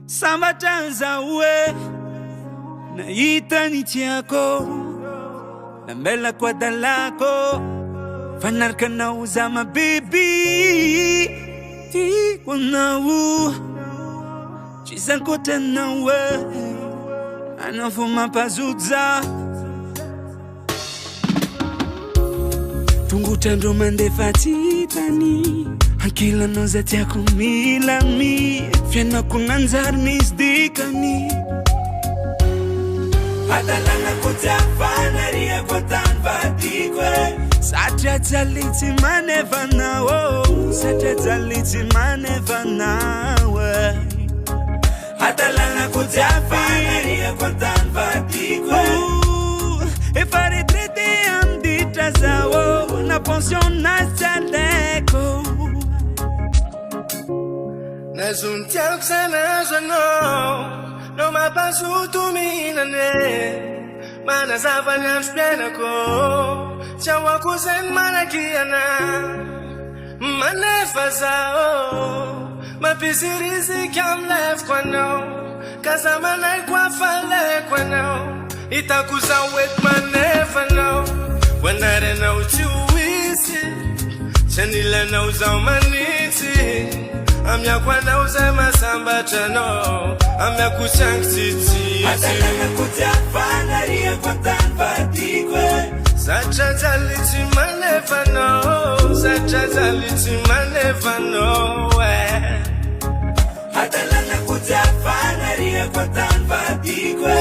Samba chanza uwe na itani chako na mbela kwa dalako fanarka na uzama bibi ti wanawu chizanko tena we anafuma pazuza tungutando mande fatitani Ankila noza tiako milami Fiana kunanzar misdikani Adalana kutafanaria kwa tanvatikwe Satya zaliti manevana Satya zaliti manevana Adalana kutafanaria kwa tanvatikwe Efare trete andita zao Na pension na saleko Nazuntiao ksana zano No mapasu tuminane Mana zapanyam spienako Chawa kuzen manakiana Manefazao Mapisirizi kam lef kwano Kazamanay kwa fale kwano Itakuza wet manefano Wanare na uchuisi Chanila na uzamaniti Amya kwa na uzema samba chano Amya kuchang titi Adalana kutafana ria kwa tanvatikwe Sacha zaliti manefano Sacha zaliti manefano Adalana kutafana ria kwa tanvatikwe